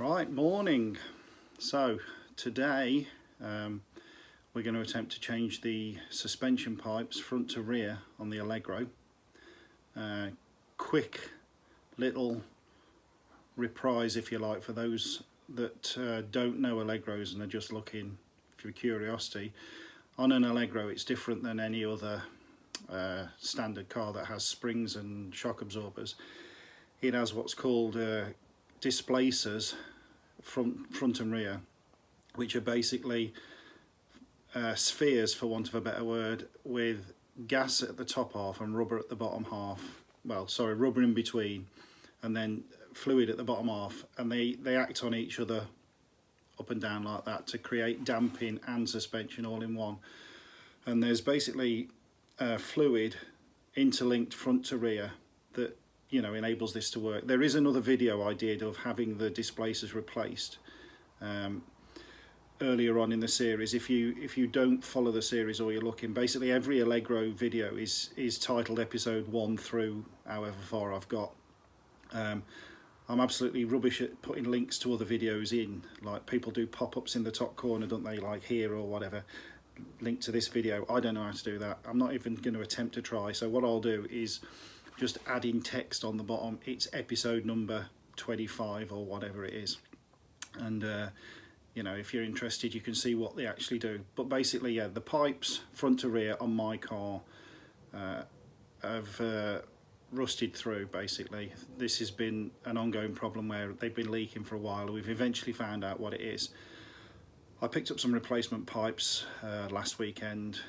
Right, morning. So today we're going to attempt to change the suspension pipes front to rear on the Allegro. Quick little reprise, if you like, for those that don't know Allegros and are just looking for curiosity. On an Allegro, it's different than any other standard car that has springs and shock absorbers. It has what's called displacers front and rear, which are basically spheres, for want of a better word, with gas at the top half and rubber at the bottom half. Well, sorry, rubber in between, and then fluid at the bottom half, and they act on each other up and down like that to create damping and suspension all in one. And there's basically fluid interlinked front to rear that enables this to work. There is another video I did of having the displacers replaced earlier on in the series. If you don't follow the series or you're looking, basically every Allegro video is titled episode 1 through however far I've got. I'm absolutely rubbish at putting links to other videos in, like people do pop-ups in the top corner, don't they, like here or whatever, link to this video. I don't know how to do that. I'm not even going to attempt to try. So what I'll do is just add in text on the bottom. It's episode number 25 or whatever it is, and if you're interested, you can see what they actually do. But basically, yeah, the pipes front to rear on my car have rusted through. Basically, this has been an ongoing problem where they've been leaking for a while. We've eventually found out what it is. I picked up some replacement pipes last weekend.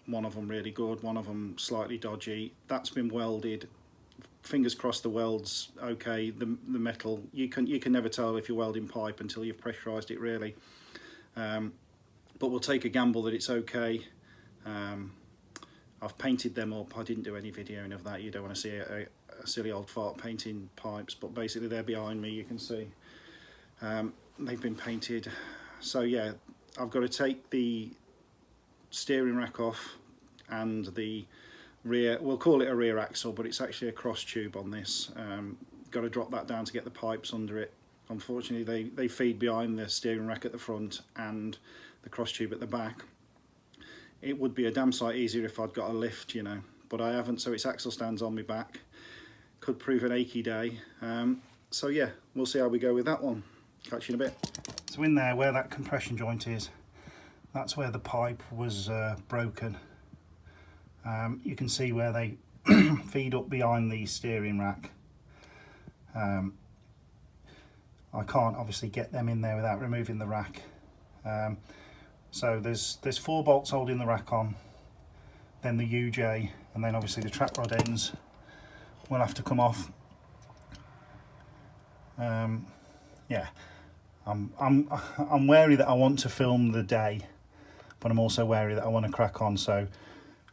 One of them really good, one of them slightly dodgy. That's been welded. Fingers crossed the weld's okay. The metal, you can never tell if you're welding pipe until you've pressurized it, really. But we'll take a gamble that it's okay. I've painted them up. I didn't do any videoing of that. You don't want to see a silly old fart painting pipes, but basically they're behind me, you can see. They've been painted. So yeah, I've got to take the steering rack off and the rear, we'll call it a rear axle, but it's actually a cross tube on this. Got to drop that down to get the pipes under it. Unfortunately, they feed behind the steering rack at the front and the cross tube at the back. It would be a damn sight easier if I'd got a lift, but I haven't, so its axle stands on my back. Could prove an achy day. So yeah, we'll see how we go with that one. Catch you in a bit. So in there, where that compression joint is, that's where the pipe was broken. You can see where they feed up behind the steering rack. I can't obviously get them in there without removing the rack. So there's 4 bolts holding the rack on, then the UJ, and then obviously the track rod ends will have to come off. Yeah, I'm wary that I want to film the day, but I'm also wary that I want to crack on, so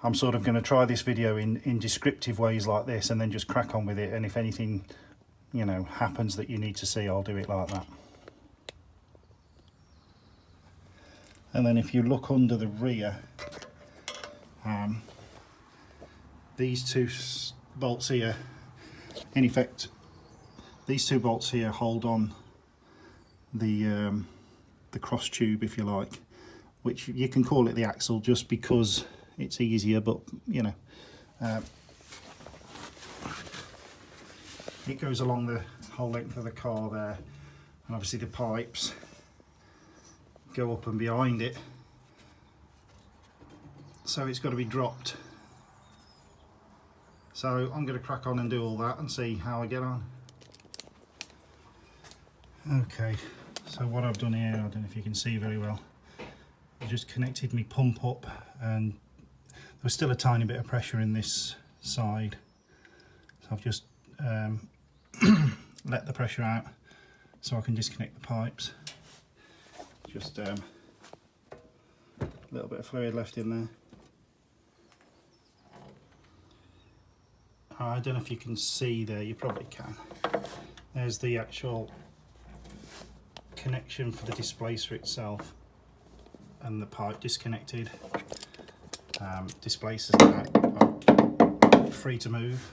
I'm sort of going to try this video in descriptive ways like this and then just crack on with it, and if anything happens that you need to see, I'll do it like that. And then if you look under the rear, these 2 bolts here, in effect these 2 bolts here hold on the cross tube, if you like, which you can call it the axle just because it's easier, but it goes along the whole length of the car there, and obviously the pipes go up and behind it, so it's got to be dropped. So I'm going to crack on and do all that and see how I get on. Okay, so what I've done here, I don't know if you can see very well, I just connected my pump up, and there was still a tiny bit of pressure in this side, so I've just let the pressure out so I can disconnect the pipes. Just a little bit of fluid left in there. I don't know if you can see there, you probably can. There's the actual connection for the displacer itself, and the pipe disconnected. Displacers are free to move.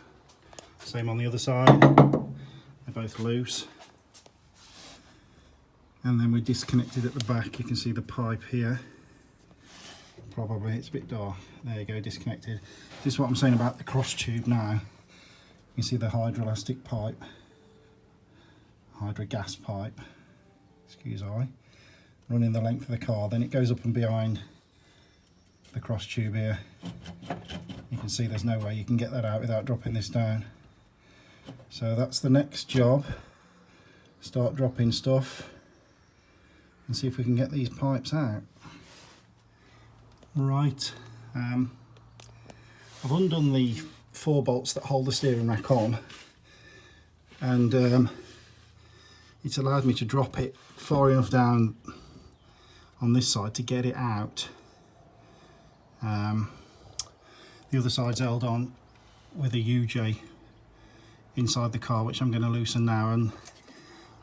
Same on the other side, they're both loose. And then we're disconnected at the back. You can see the pipe here. Probably, it's a bit dark. There you go, disconnected. This is what I'm saying about the cross tube now. You see the hydroelastic pipe, hydro gas pipe, excuse I, running the length of the car. Then it goes up and behind the cross tube here. You can see there's no way you can get that out without dropping this down. So that's the next job. Start dropping stuff and see if we can get these pipes out. Right, I've undone the 4 bolts that hold the steering rack on, and it's allowed me to drop it far enough down on this side to get it out. The other side's held on with a UJ inside the car, which I'm going to loosen now, and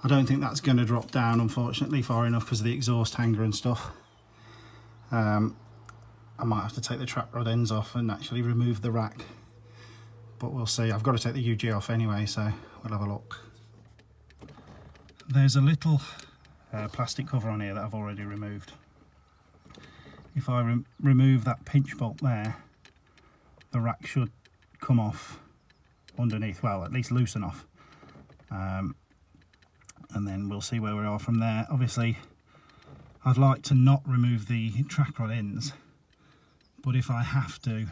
I don't think that's going to drop down, unfortunately, far enough because of the exhaust hanger and stuff. I might have to take the track rod ends off and actually remove the rack, but we'll see. I've got to take the UG off anyway, so we'll have a look. There's a little plastic cover on here that I've already removed. If I remove that pinch bolt there, the rack should come off underneath, well, at least loosen off, and then we'll see where we are from there. Obviously I'd like to not remove the track rod ends, but if I have to,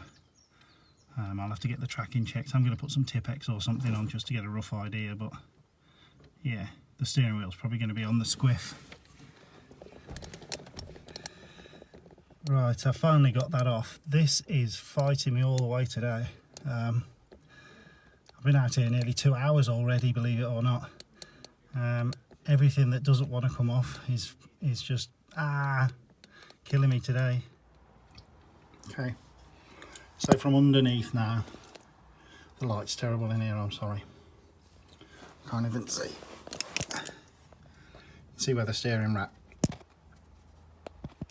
I'll have to get the tracking checked. I'm going to put some Tipex or something on just to get a rough idea, but yeah, the steering wheel's probably going to be on the squiff. Right, I finally got that off. This is fighting me all the way today. I've been out here nearly 2 hours already, believe it or not. Everything that doesn't want to come off is just killing me today. Okay, so from underneath now, the light's terrible in here, I'm sorry. Can't even see. See where the steering rack.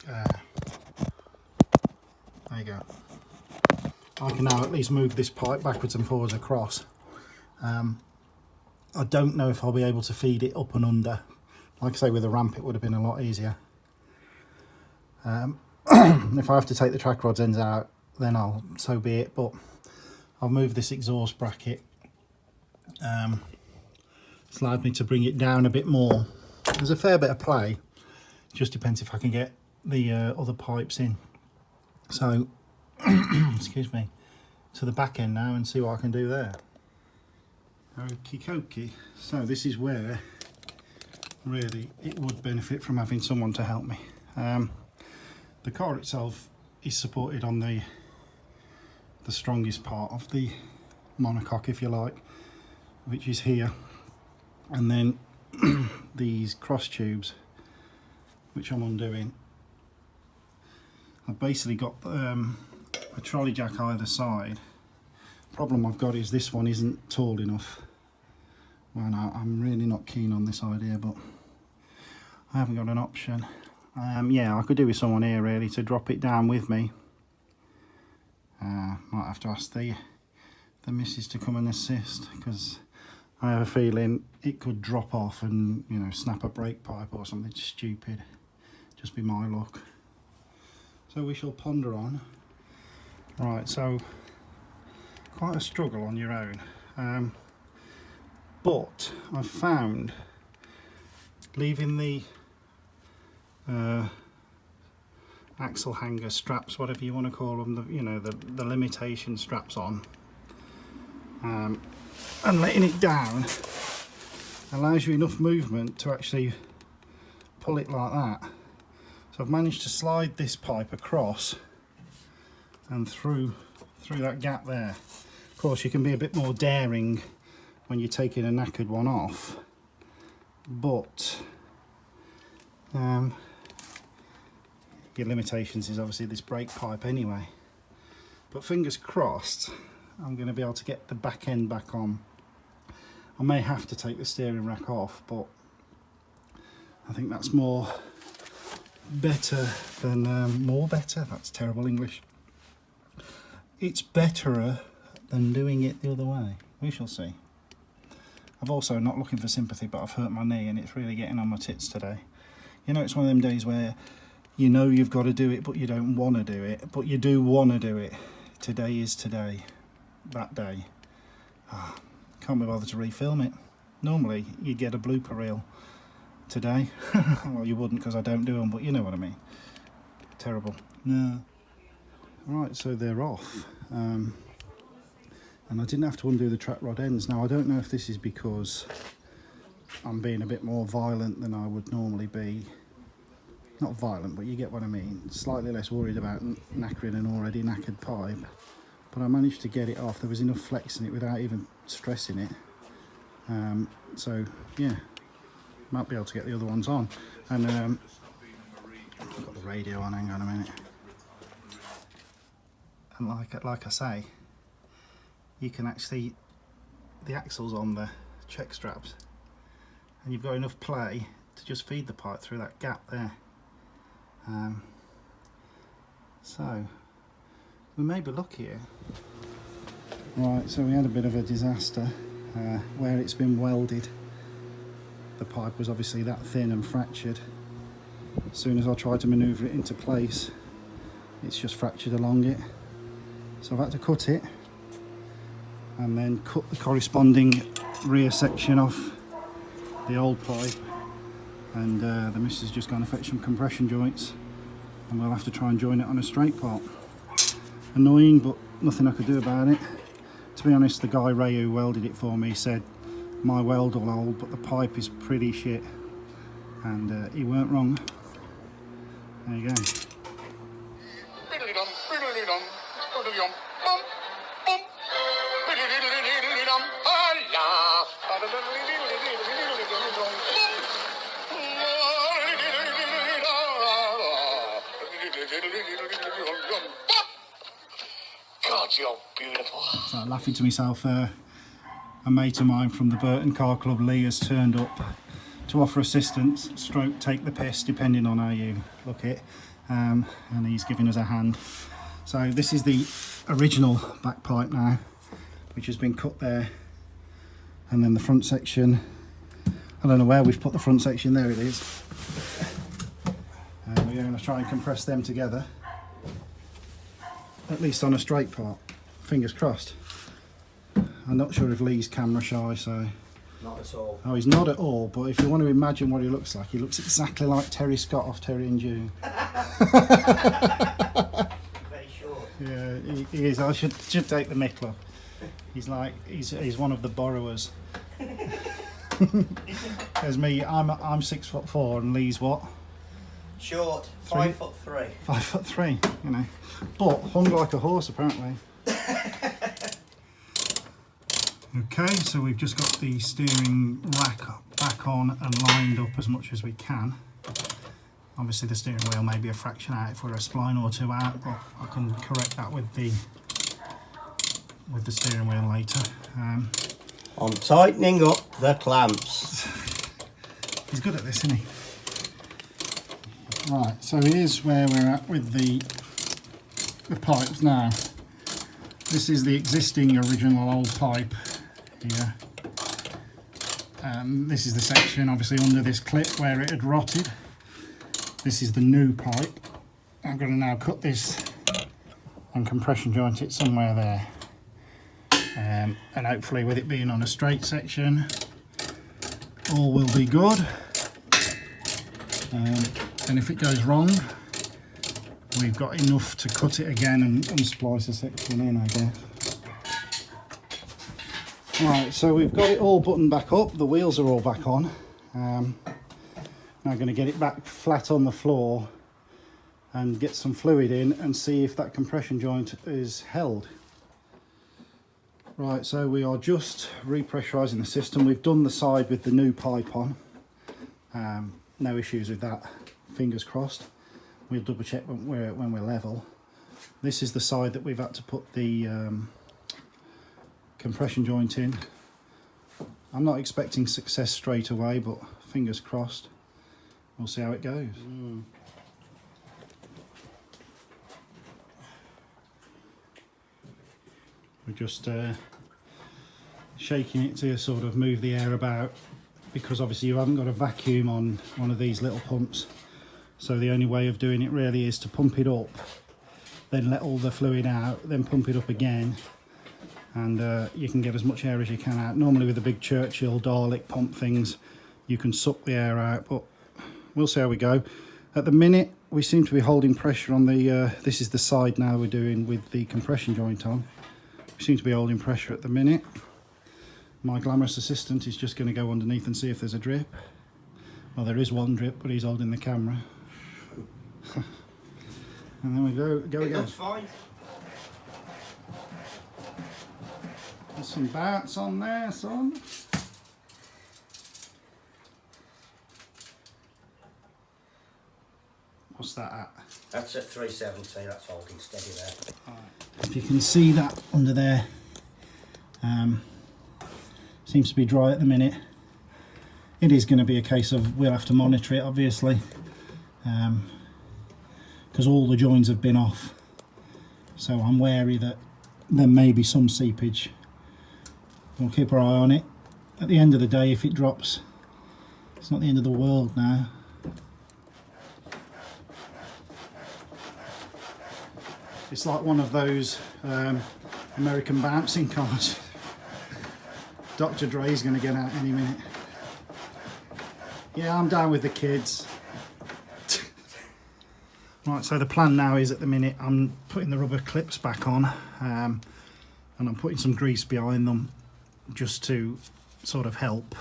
There you go. I can now at least move this pipe backwards and forwards across. I don't know if I'll be able to feed it up and under. Like I say, with a ramp it would have been a lot easier. If I have to take the track rods ends out, then so be it, but I'll move this exhaust bracket. It's allowed me to bring it down a bit more. There's a fair bit of play, just depends if I can get the other pipes in. So, excuse me, to the back end now and see what I can do there. Okie dokie. So this is where really it would benefit from having someone to help me. The car itself is supported on the strongest part of the monocoque, if you like, which is here, and then these cross tubes, which I'm undoing. I've basically got a trolley jack either side. Problem I've got is this one isn't tall enough. Well, no, I'm really not keen on this idea, but I haven't got an option. Yeah, I could do with someone here really to drop it down with me. Might have to ask the missus to come and assist, because I have a feeling it could drop off and, you know, snap a brake pipe or something stupid. Just be my luck. So we shall ponder on. Right, so quite a struggle on your own, but I've found leaving the axle hanger straps, whatever you want to call them, the limitation straps on, and letting it down allows you enough movement to actually pull it like that. So I've managed to slide this pipe across and through that gap there. Of course, you can be a bit more daring when you're taking a knackered one off, but your limitations is obviously this brake pipe anyway. But fingers crossed, I'm going to be able to get the back end back on. I may have to take the steering rack off, but I think that's more better than that's terrible English. It's betterer than doing it the other way. We shall see. I've also, not looking for sympathy, but I've hurt my knee and it's really getting on my tits today. You know, it's one of them days where you know you've got to do it, but you don't want to do it, but you do want to do it. Today is today, that day. Can't be bothered to refilm it. Normally you'd get a blooper reel today. Well, you wouldn't, because I don't do them, but you know what I mean. Terrible. No. Right, so they're off. And I didn't have to undo the track rod ends. Now, I don't know if this is because I'm being a bit more violent than I would normally be. Not violent, but you get what I mean. Slightly less worried about knackering an already knackered pipe. But I managed to get it off. There was enough flex in it without even stressing it. So, yeah, might be able to get the other ones on. And I've got the radio on, hang on a minute. And like I say, you can actually, the axle's on the check straps, and you've got enough play to just feed the pipe through that gap there. So we may be lucky here. Right, so we had a bit of a disaster where it's been welded. The pipe was obviously that thin and fractured. As soon as I tried to manoeuvre it into place, it's just fractured along it. So I've had to cut it and then cut the corresponding rear section off the old pipe, and the missus has just gone to fetch some compression joints, and we'll have to try and join it on a straight part. Annoying, but nothing I could do about it. To be honest, the guy Ray who welded it for me said my weld will hold, but the pipe is pretty shit, and he weren't wrong. There you go. God, you're beautiful. So laughing to myself, a mate of mine from the Burton Car Club, Lee, has turned up to offer assistance, stroke take the piss, depending on how you look at it, and he's giving us a hand. So this is the original back pipe now, which has been cut there, and then the front section, I don't know where we've put the front section, there it is. And we're going to try and compress them together, at least on a straight part, fingers crossed. I'm not sure if Lee's camera shy, so... Not at all. Oh, he's not at all, but if you want to imagine what he looks exactly like Terry Scott off Terry and June. Very short. Yeah, he is. I should take the mick, look. He's like, he's one of the borrowers. There's me, I'm 6'4", and Lee's what? Short, 3? 5'3". 5'3", you know, but hung like a horse apparently. Okay, so we've just got the steering rack back on and lined up as much as we can. Obviously the steering wheel may be a fraction out if we're a spline or two out, but I can correct that with the steering wheel later. I'm tightening up the clamps. He's good at this, isn't he? Right, so here's where we're at with the pipes now. This is the existing original old pipe here. This is the section obviously under this clip where it had rotted. This is the new pipe. I'm going to now cut this and compression joint it somewhere there. And hopefully with it being on a straight section, all will be good. And if it goes wrong, we've got enough to cut it again and splice a section in, I guess. Right, so we've got it all buttoned back up, the wheels are all back on. Now I'm going to get it back flat on the floor and get some fluid in and see if that compression joint is held. Right, so we are just repressurising the system. We've done the side with the new pipe on. No issues with that, fingers crossed. We'll double check when we're level. This is the side that we've had to put the compression joint in. I'm not expecting success straight away, but fingers crossed. We'll see how it goes. We're just shaking it to sort of move the air about because obviously you haven't got a vacuum on one of these little pumps, so the only way of doing it really is to pump it up, then let all the fluid out, then pump it up again, and you can get as much air as you can out. Normally with the big Churchill Dalek pump things you can suck the air out, but we'll see how we go. At the minute we seem to be holding pressure on the this is the side now we're doing with the compression joint on. We seem to be holding pressure at the minute. My glamorous assistant is just going to go underneath and see if there's a drip. Well, there is one drip, but he's holding the camera. And then we go again. Looks fine. There's some bats on there, son. What's that at? That's at 370, that's holding steady there. If you can see that under there, seems to be dry at the minute. It is going to be a case of we'll have to monitor it, obviously, because all the joins have been off, so I'm wary that there may be some seepage. We'll keep our eye on it. At the end of the day, if it drops, it's not the end of the world now. It's like one of those American bouncing cars. Dr. Dre's going to get out any minute. Yeah, I'm down with the kids. Right, so the plan now is at the minute I'm putting the rubber clips back on, and I'm putting some grease behind them just to sort of help,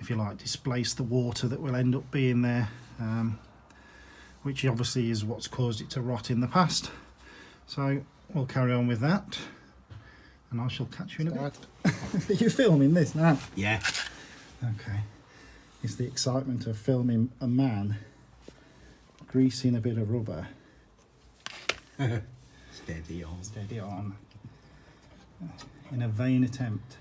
if you like, displace the water that will end up being there, which obviously is what's caused it to rot in the past. So we'll carry on with that, and I shall catch you in a bit. Are you filming this now? Yeah. Okay. It's the excitement of filming a man greasing a bit of rubber. Steady on. Steady on. In a vain attempt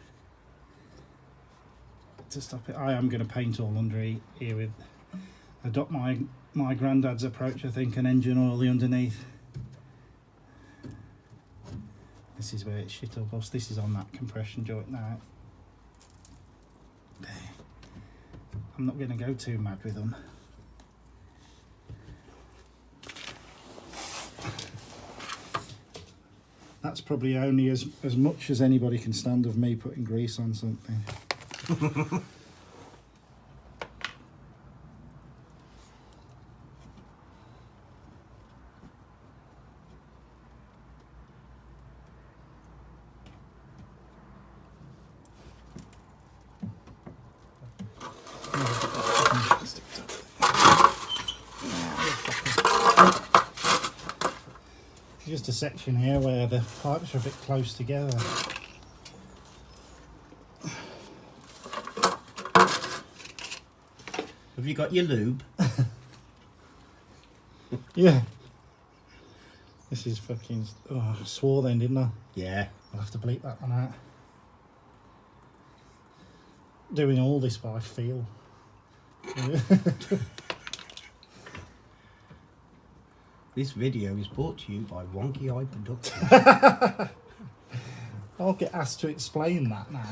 to stop it. I am going to paint all under here with, adopt my granddad's approach, I think, and engine oil the underneath. This is where it's shit or bust. This is on that compression joint now. There. I'm not going to go too mad with them. That's probably only as much as anybody can stand of me putting grease on something. Just a section here where the pipes are a bit close together. Have you got your lube? Yeah. This is fucking... Oh, I swore then, didn't I? Yeah. I'll have to bleep that one out. Doing all this by feel. This video is brought to you by Wonky Eye Productions. I'll get asked to explain that now.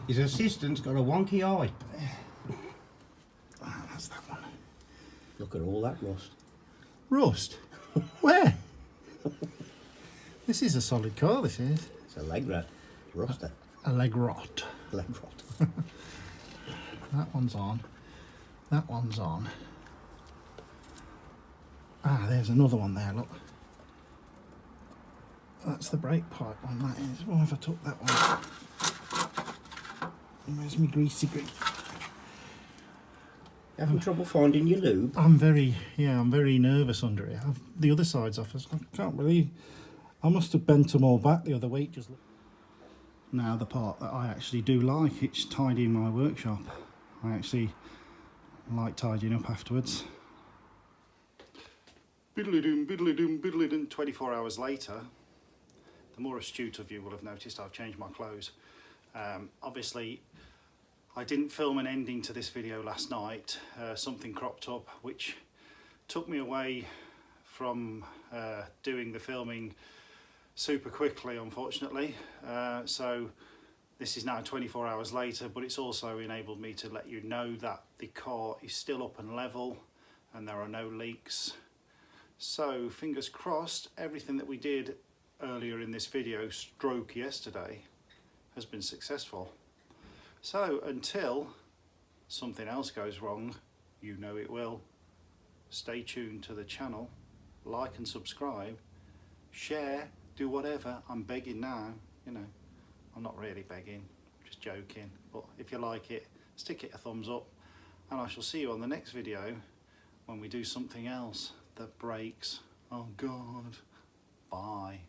His assistant's got a wonky eye. Oh, that's that one. Look at all that rust. Rust? Where? This is a solid car, this is. It's a leg rat. Rusted. A leg rot. Leg rot. That one's on. That one's on. Ah, there's another one there, look. That's the brake pipe one, that is. What if I took that one? Where's my greasy grease? You having trouble finding your lube? I'm very nervous under it. The other side's off. I can't believe... I must have bent them all back the other week. Just look. Now the part that I actually do like, it's tidying my workshop. I actually like tidying up afterwards. Biddly-doom, biddly-doom, biddly-doom. 24 hours later, the more astute of you will have noticed I've changed my clothes. Obviously, I didn't film an ending to this video last night. Something cropped up which took me away from doing the filming super quickly, unfortunately. So This is now 24 hours later, but it's also enabled me to let you know that the car is still up and level and there are no leaks. So fingers crossed, everything that we did earlier in this video, stroke yesterday, has been successful. So until something else goes wrong, you know it will, stay tuned to the channel, like and subscribe, share, do whatever. I'm begging now, you know. I'm not really begging, just joking, but if you like it, stick it a thumbs up, and I shall see you on the next video when we do something else that breaks. Oh God, bye.